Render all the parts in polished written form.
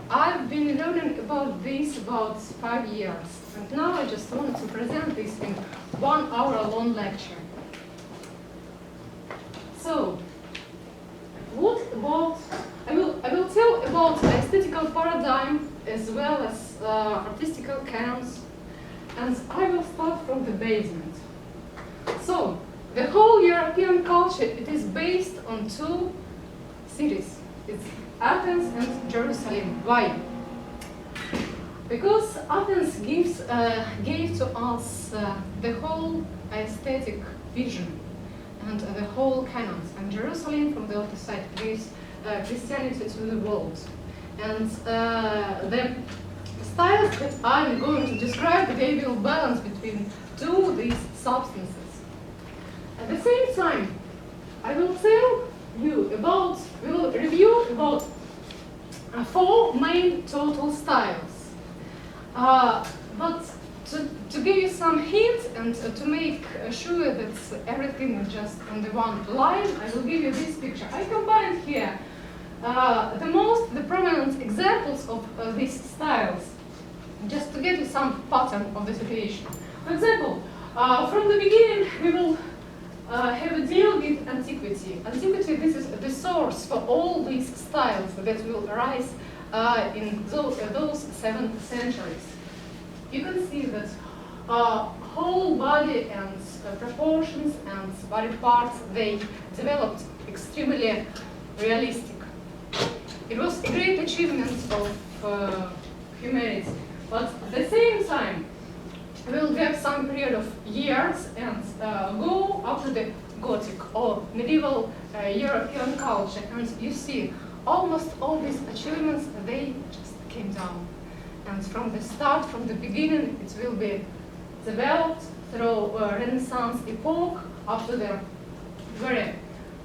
I've been learning about this about 5 years, and now I just want to present this in 1 hour-long lecture. So, what about? I will tell about aesthetical paradigm as well as artistical canons, and I will start from the basement. So, the whole European culture, it is based on 2 cities. It's Athens and Jerusalem. Why? Because Athens gave to us the whole aesthetic vision and the whole canons, and Jerusalem, from the other side, gives Christianity to the world. And the styles that I'm going to describe, they will balance between these substances. At the same time, I will tell you about, we will review about 4 main total styles. But to give you some hints and to make sure that everything is just on the one line, I will give you this picture. I combined here the prominent examples of these styles, just to get you some pattern of the situation. For example, from the beginning, we will have a deal with antiquity. Antiquity, this is the source for all these styles that will arise in those 7 centuries. You can see that whole body and proportions and body parts, they developed extremely realistic. It was a great achievement of humanity, but at the same time, we'll get some period of years and go up to the Gothic or medieval European culture, and you see almost all these achievements, they just came down. And from the start, from the beginning, it will be developed through Renaissance epoch up to the very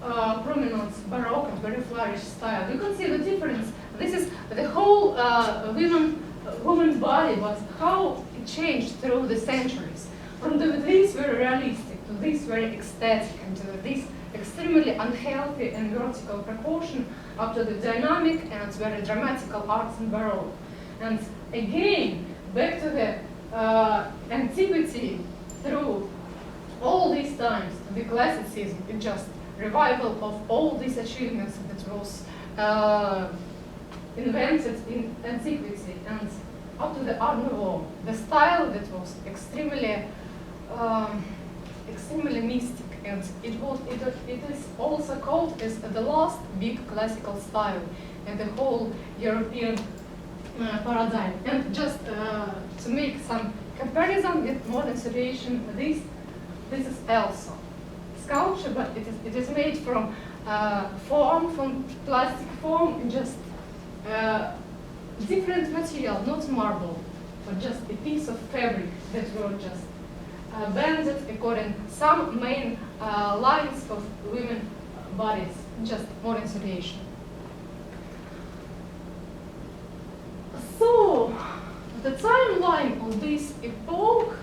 prominent Baroque and very flourish style. You can see the difference. This is the whole woman body, but how it changed through the centuries. From this very realistic to this very ecstatic and to this extremely unhealthy and vertical proportion up to the dynamic and very dramatical arts in Baroque. And again, back to the antiquity through all these times, the classicism, it just revival of all these achievements that was invented in antiquity, and up to the Art Nouveau, the style that was extremely mystic, and it is also called as the last big classical style in the whole European paradigm. And just to make some comparison with modern situation, this is also sculpture, but it is made from from plastic form, just different material, not marble, but just a piece of fabric that were just bended according some main lines of women bodies, just modern situation. So the timeline of this epoch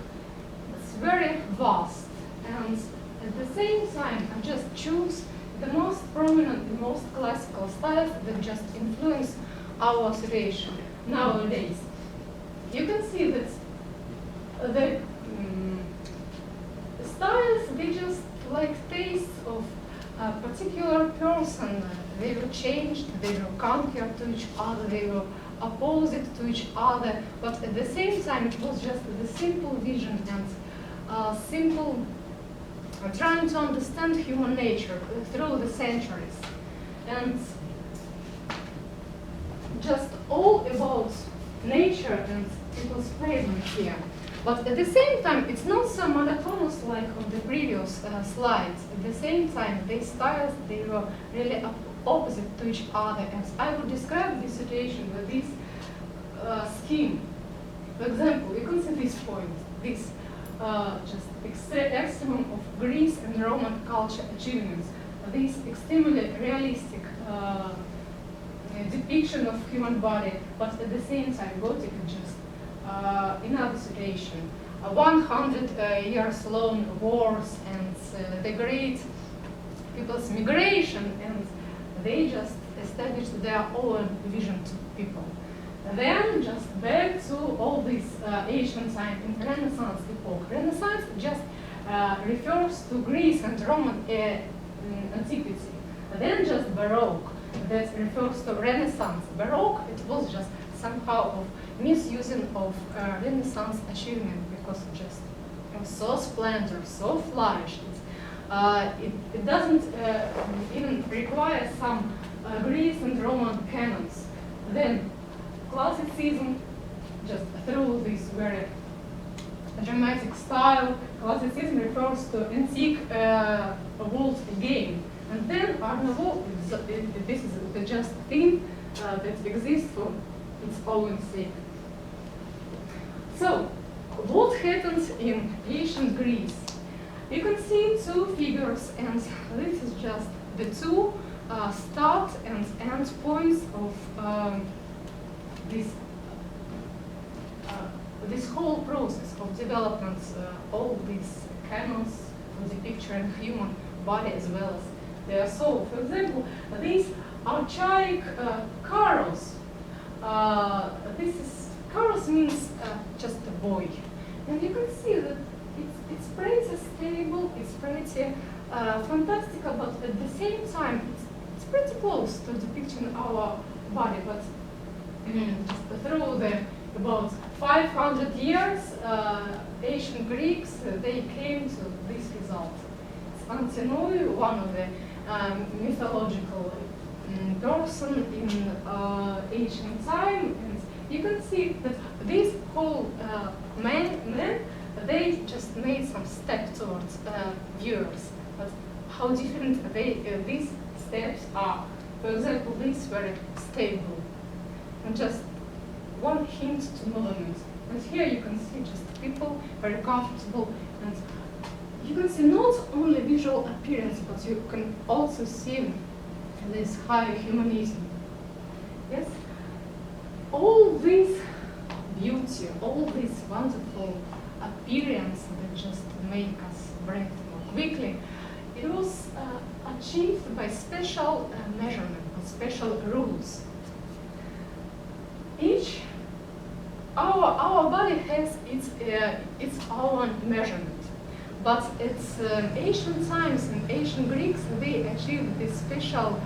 is very vast, and at the same time I just choose the most prominent, the most classical styles that just influence our situation nowadays. You can see that the styles, they just like tastes of a particular person. They were changed, they were counter to each other, they were opposite to each other, but at the same time it was just the simple vision and simple trying to understand human nature through the centuries, and just all about nature and people's pavement here. But at the same time, it's not so monotonous like on the previous slides. At the same time, these styles, they were really opposite to each other. And I would describe this situation with this scheme. For example, you can see this point, this just extremum of Greece and Roman culture achievements, this extremely realistic depiction of human body, but at the same time, Gothic just another situation. 100 years long wars and the great people's migration, and they just established their own vision to people. Then just back to all this ancient time in Renaissance epoch. Renaissance just refers to Greece and Roman antiquity. Then just Baroque, that refers to Renaissance. Baroque, it was just somehow of misusing of Renaissance achievement because just it was so splendor, so flourish. It doesn't even require some Greece and Roman canons. Then Classicism, just through this very dramatic style, Classicism refers to antique world game. And then Art Nouveau, this is just a thing that exists for its own sake. So, what happens in ancient Greece? You can see two figures, and this is just the two start and end points of this whole process of development. All these canons for depicting human body as well as their soul. For example, these archaic carols. Carols means just a boy, and you can see that it's pretty stable, it's pretty fantastical, but at the same time it's pretty close to depicting our body. But just through the about 500 years, ancient Greeks they came to this result. It's Antinoi, one of the mythological person in ancient time, and you can see that these whole men they just made some step towards viewers. But how different these steps are. For example, this very stable, and just one hint to movement. And here you can see just people very comfortable, and you can see not only visual appearance, but you can also see this high humanism. Yes? All this beauty, all this wonderful appearance that just make us breathe more quickly, it was achieved by special measurement, by special rules. Our body has its own measurement, but it's ancient times and ancient Greeks they achieved this special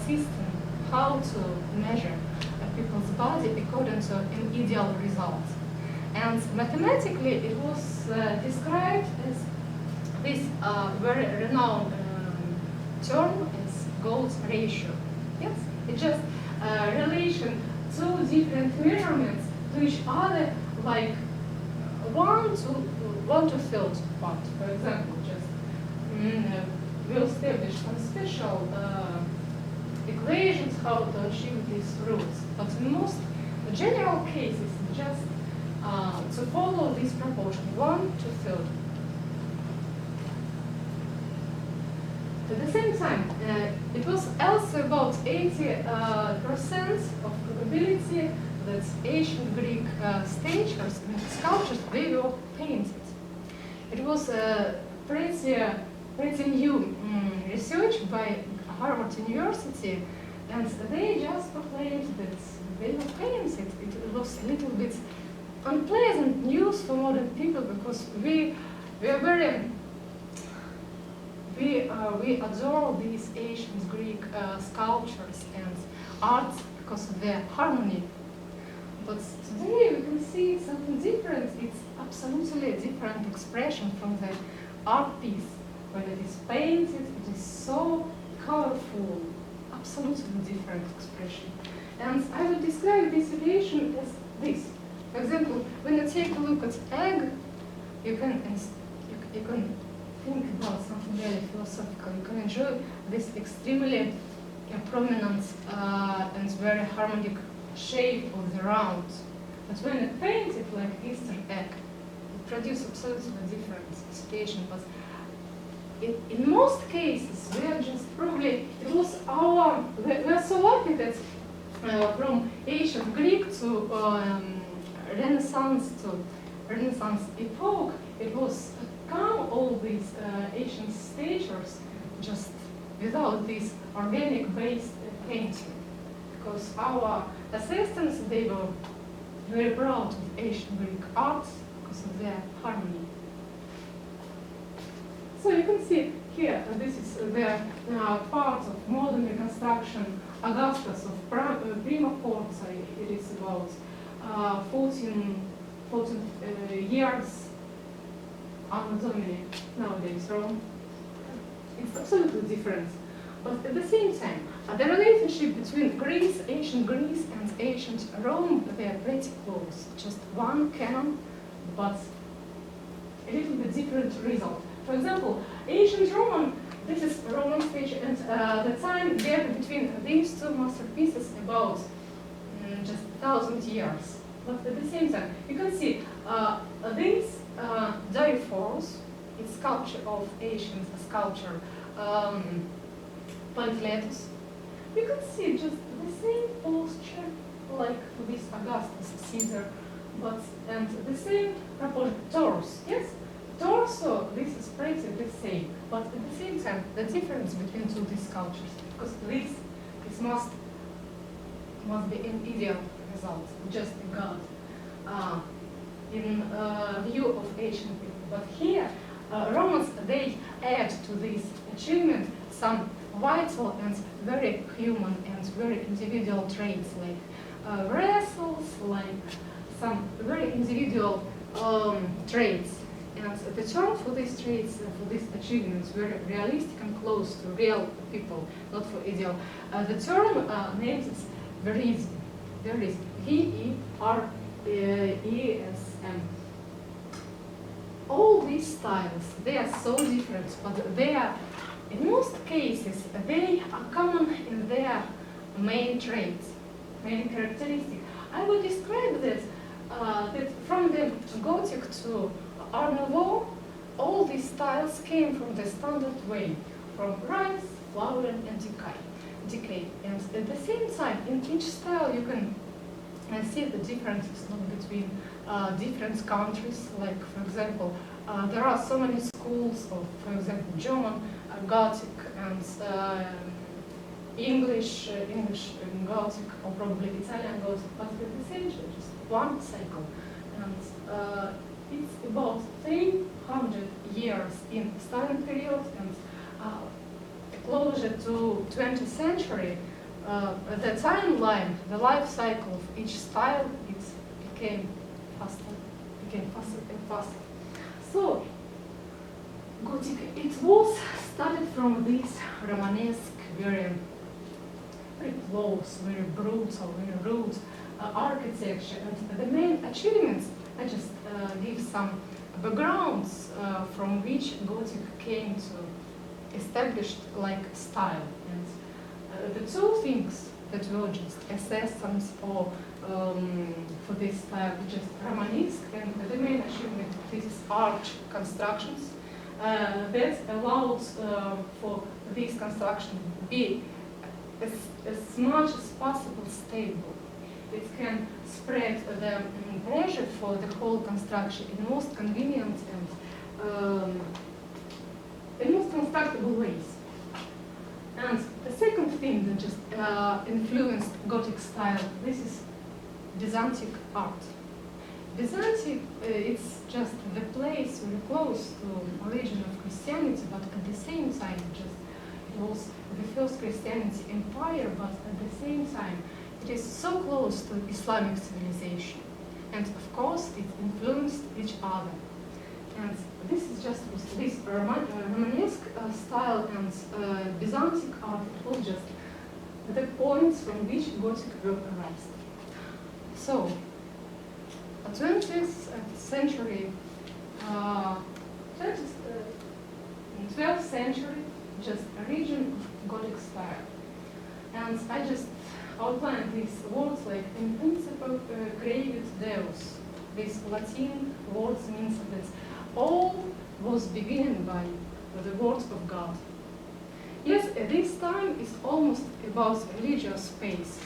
system how to measure a people's body according to an ideal result. And mathematically it was described as this very renowned term as Gold's ratio. Yes, it's just relation two different measurements to each other, like one to third part. For example, just we'll establish some special equations how to achieve these rules. But in most general cases, just to follow this proportion, 1 to third. At the same time, it was also about 80% of probability that ancient Greek statues and sculptures they were painted. It was pretty new research by Harvard University, and they just proclaimed that they were painted. It was a little bit unpleasant news for modern people because we adore these ancient Greek sculptures and art because of their harmony. But today we can see something different. It's absolutely a different expression from the art piece. When it is painted, it is so colorful, absolutely different expression. And I would describe this situation as this. For example, when you take a look at egg, you can think about something very philosophical. You can enjoy this extremely prominent and very harmonic shape of the round. But when it painted like Easter egg, it produces absolutely different situation. But in most cases, we are just probably, it was we are so lucky that from ancient Greek to Renaissance epoch, it was come all these ancient statues just without this organic based painting. because our assistants, they were very proud of ancient Greek art because of their harmony. So you can see here, this is the part of modern reconstruction, Augustus of Prima Porta. It is about 14 years Anno Domini nowadays, Rome. It's absolutely different. But at the same time, the relationship between Greece, ancient Greece, and ancient Rome, they are pretty close. Just one canon, but a little bit different result. For example, ancient Roman, this is Roman stage, and the time gap between these two masterpieces about just 1,000 years. But at the same time, you can see this Diophorus, it's sculpture of ancient sculpture, Pamphletus. You can see just the same posture like this Augustus Caesar, and the same torso. Yes, torso. This is pretty the same, but at the same time, the difference between these sculptures, because this must be an ideal result, just a god in view of ancient people. But here, Romans, they add to this achievement some vital and very human and very individual traits, like wrestles, like some very individual traits. And the term for these traits, for these achievements, very realistic and close to real people, not for ideal. The term names is verism. Verism. V-E-R-E-S-M. All these styles, they are so different, but they are, in most cases, they are common in their main traits, main characteristic. I would describe that, that from the Gothic to Art Nouveau, all these styles came from the standard way, from rise, flowering, and decay. And at the same time, in each style, you can see the differences between different countries. Like, for example, there are so many schools of, for example, German Gothic and English Gothic, or probably Italian Gothic, but at the same time, just one cycle. And it's about 300 years in starting period and closer to 20th century. The timeline, the life cycle of each style, it became faster and faster. So, Gothic, it was started from this Romanesque, very close, very brutal, very rude architecture. And the main achievements, I just give some backgrounds from which Gothic came to establish like style. And the two things that were just assessments for this style, just Romanesque, and the main achievement, this is arch constructions that allowed for this construction to be as much as possible stable. It can spread the pressure for the whole construction in most convenient and in most constructible ways. And the second thing that just influenced Gothic style, this is Byzantine art. Byzantine, it's just the place very close to origin of Christianity, but at the same time, it was the first Christianity empire, but at the same time, it is so close to Islamic civilization. And of course, it influenced each other. And this is just this Romanesque style and Byzantine art, it was just the points from which Gothic will arise. So, 20th century, 12th century, just a region of Gothic style. And I just outlined these words like in principle created Deus. These Latin words means that all was beginning by the words of God. Yes, this time is almost about religious space.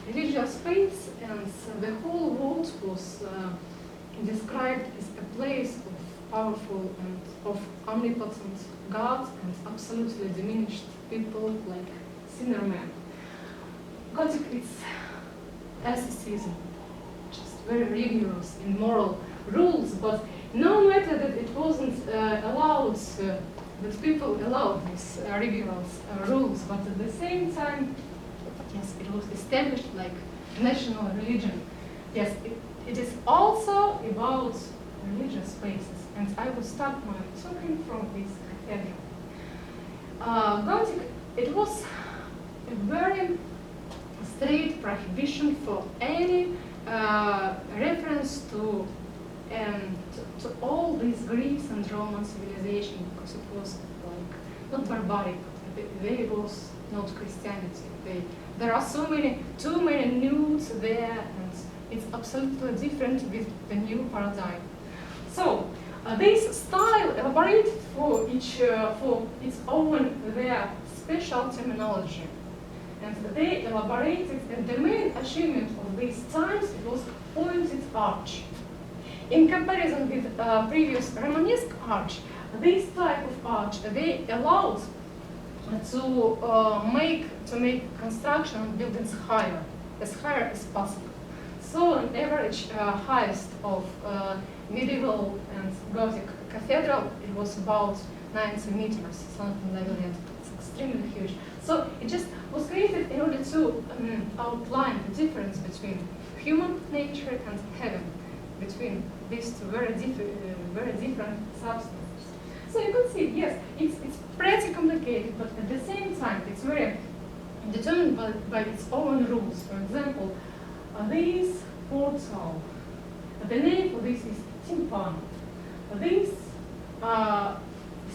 Religious space, and the whole world was described as a place of powerful and of omnipotent God and absolutely diminished people like sinner men. Gothic is asceticism, just very rigorous in moral rules, but no matter that it wasn't allowed, that people allowed these rigorous rules, but at the same time, yes, it was established like national religion. Yes, it is also about religious spaces, and I will start my talking from this cathedral. Gothic, it was a very strict prohibition for any reference to all these Greece and Roman civilization, because it was like not barbaric, it was not Christianity. There are too many nudes there, and it's absolutely different with the new paradigm. So this style elaborated for its own their special terminology, and they elaborated. And the main achievement of these times it was pointed arch. In comparison with previous Romanesque arch, this type of arch they allowed to make construction of buildings higher as possible. So an average highest of medieval and Gothic cathedral, it was about 90 meters, something like that. It's extremely huge. So it just was created in order to outline the difference between human nature and heaven, between these two very different substances. So you can see, yes, it's pretty complicated, but at the same time, it's very determined by its own rules. For example, this portal, the name for this is tympan. These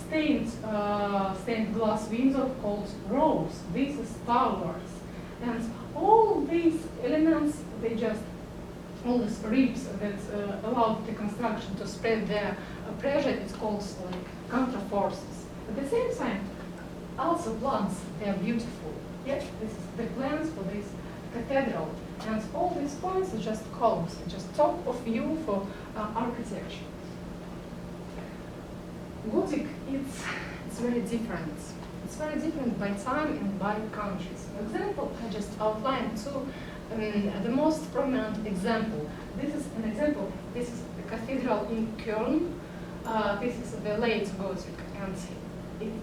stained glass window called rows. This is towers, and all these elements, they just all these ribs that allowed the construction to spread their pressure. It's called like counterforces. At the same time, also plants, they are beautiful. Yes, this is the plans for this cathedral. And all these points are just columns, just top of view for architecture. Gothic, it's very different. It's very different by time and by countries. For example, I just outlined two, the most prominent example. This is an example. This is the cathedral in Köln. This is the late Gothic, and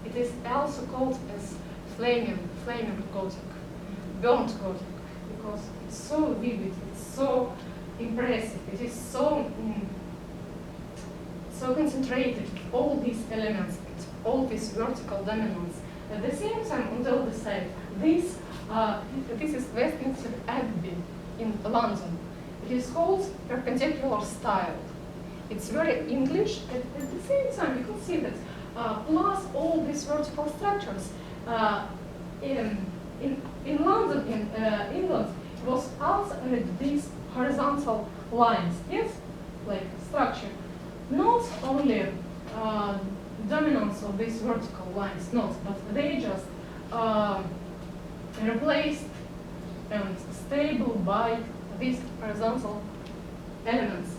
it is also called as flaming Gothic, burnt Gothic, because it's so vivid, it's so impressive, it is so concentrated, all these elements, all these vertical dominants. At the same time, on the other side, this is Westminster Abbey in London. It is called perpendicular style. It's very English. At the same time, you can see that plus all these vertical structures in London, in England, it was also these horizontal lines. Yes, like structure. Not only dominance of these vertical lines, not, but they just replaced and stable by these horizontal elements.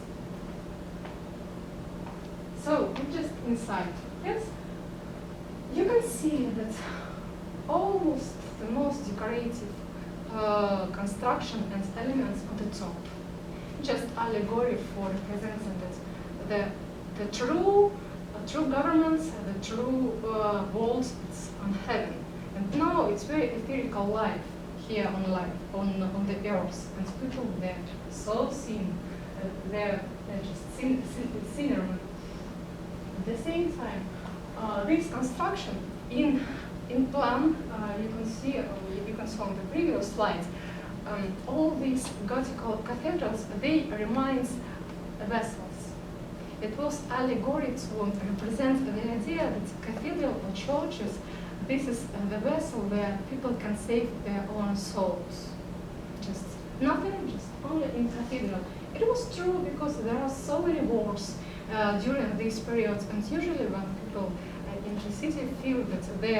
So just inside, yes, you can see that almost the most decorative construction and elements on the top, just allegory for representing that the true governments, the true world is on heaven, and now it's very etherical life here on the earth, and people they're so thin, they're just thinner. At the same time, this construction in plan, you can see on the previous slide, all these Gothic cathedrals, they remind vessels. It was allegory to represent the idea that cathedral or churches, this is the vessel where people can save their own souls. Just nothing, just only in cathedral. It was true because there are so many wars during these periods, and usually when people in the city feel that they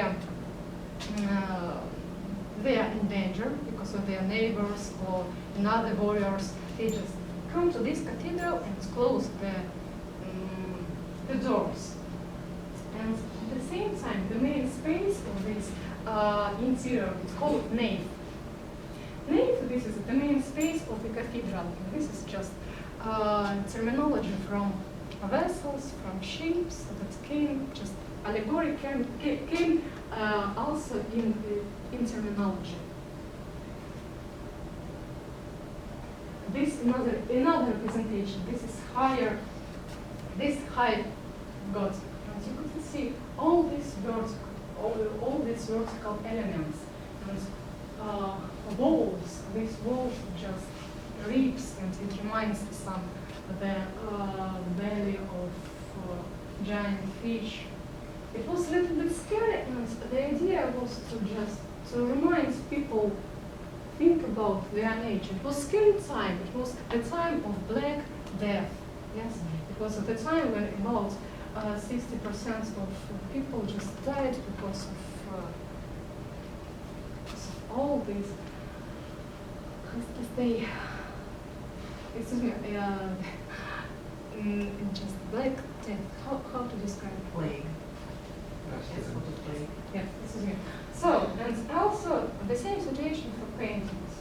are in danger because of their neighbors or another warriors, they just come to this cathedral and close the doors. And at the same time, the main space of this interior is called nave. this is the main space of the cathedral. And this is just terminology from vessels, from ships that came, just allegory came also in terminology. This another representation. This is higher. This high Gothic. And you can see all these vertical elements and walls. These walls just reefs, and it reminds some of the belly of giant fish. It was a little bit scary, and the idea was to remind people think about their nature. It was scary time. It was the time of Black Death. Yes, it was at the time when about 60% of people just died because of all these. Excuse me. Just Black Death. How to describe it? Plague. Yes. Yeah, excuse me. So, and also the same situation for paintings.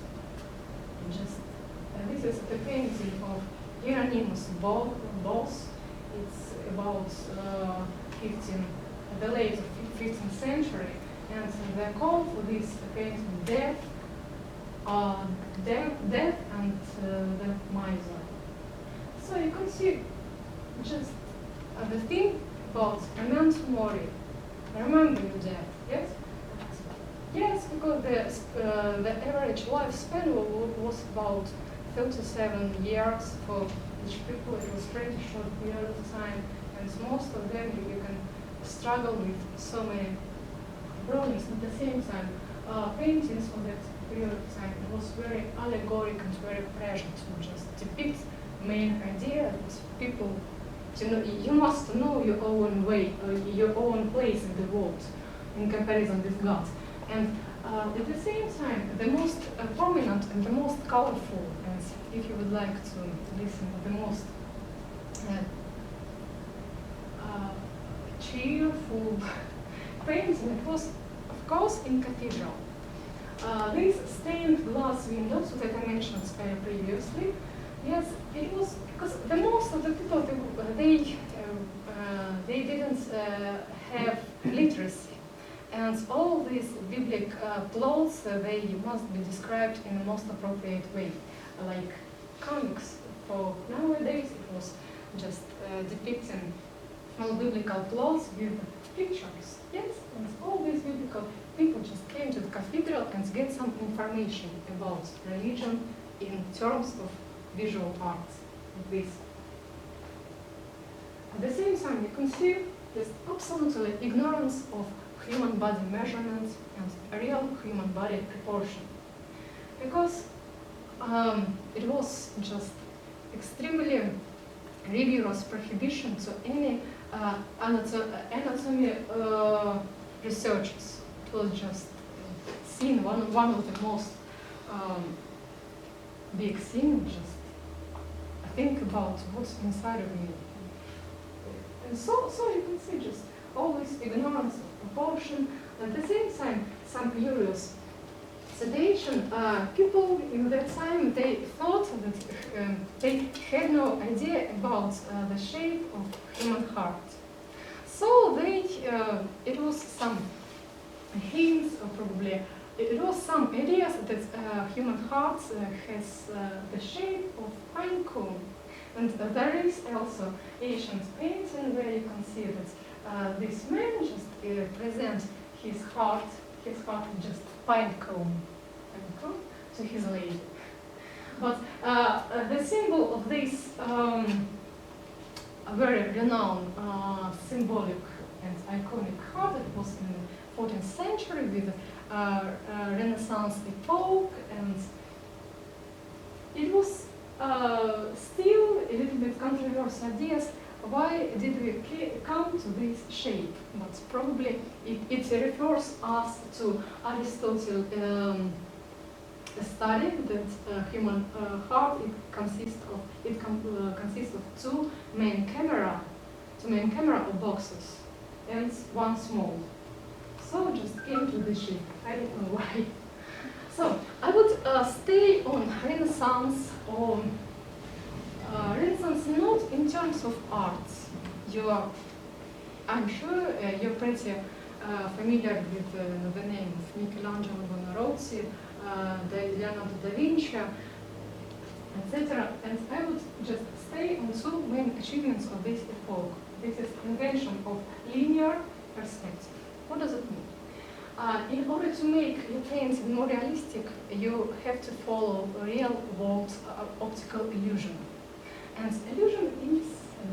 Just this is the painting of Hieronymus Boss. It's about the late 15th century, and the call for this painting death and the miser. So you can see just the thing about memento mori, remember your death. Yes. Yes, because the average lifespan was about 37 years for each people. It was pretty short period of time, and most of them you can struggle with so many problems. At the same time, paintings for that period of time, it was very allegoric and very present to just depict main idea that people, you must know your own way, your own place in the world in comparison with God. And at the same time, the most prominent and the most colorful, and if you would like to listen to the most cheerful painting, it was, of course, in cathedral. These stained glass windows that I mentioned previously, yes, it was because the most of the people, they didn't have literacy. And all these biblical plots, they must be described in the most appropriate way. Like comics for nowadays, it was just depicting all biblical plots with pictures. Yes, and all these biblical people just came to the cathedral and get some information about religion in terms of visual arts, like this. At the same time, you can see this absolutely ignorance of human body measurements and real human body proportion. Because it was just extremely rigorous prohibition to any anatomy researchers. It was just seen one of the most big things, just think about what's inside of you. And so you can see just always ignorance of proportion. At the same time, some curious sedation. People in that time, they thought that they had no idea about the shape of human heart. So it was some hints, or probably it was some ideas that human heart has the shape of pine cone. And there is also ancient painting where you can see that this man just presents his heart just pine cone to his lady. But the symbol of this very renowned symbolic and iconic heart, it was in the 14th century with Renaissance epoch, and it was still a little bit controversial ideas. Why did we come to this shape? But probably it refers us to Aristotle study that human heart consists of two main camera or boxes and one small. So just came to this shape. I don't know why. So I would stay on Renaissance, or Renaissance not in terms of arts. I'm sure you're pretty familiar with the name of Michelangelo Buonarroti, Leonardo da Vinci, etc. And I would just stay on two main achievements of this epoch. This is invention of linear perspective. What does it mean? In order to make your painting more realistic, you have to follow real-world optical illusion. And illusion is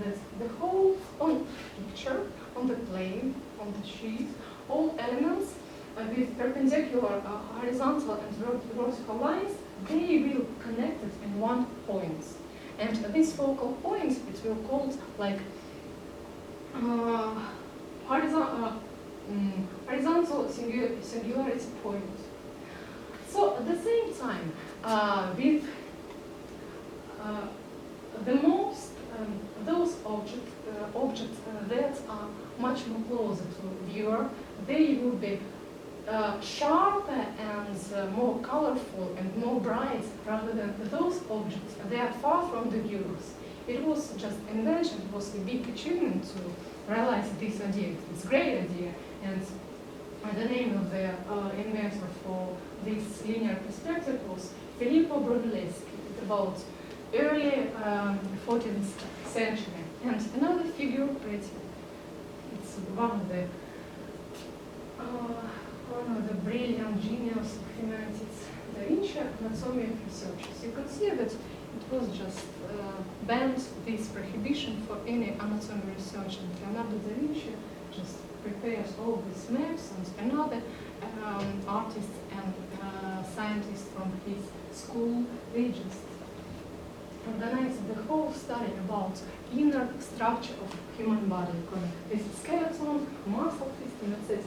that the whole on picture, on the plane, on the sheet, all elements with perpendicular, horizontal and vertical lines, they will connect it in one point. And these focal points, it will called like horizontal singularity point. So at the same time, with the most those objects that are much more closer to viewer, they will be sharper and more colorful and more bright rather than those objects. They are far from the viewers. It was just invention, it was a big achievement to realize this idea. It's a great idea, and the name of the inventor for this linear perspective was Filippo Brunelleschi, about early 14th century. And another figure, it's one of the brilliant genius of humanities, Da Vinci, anatomy of researchers. You could see that it was just banned this prohibition for any anatomy research, and Leonardo da Vinci just prepares all these maps, and another artist and scientist from his school, they just organized the whole study about inner structure of human body, this skeleton, muscle system, etc.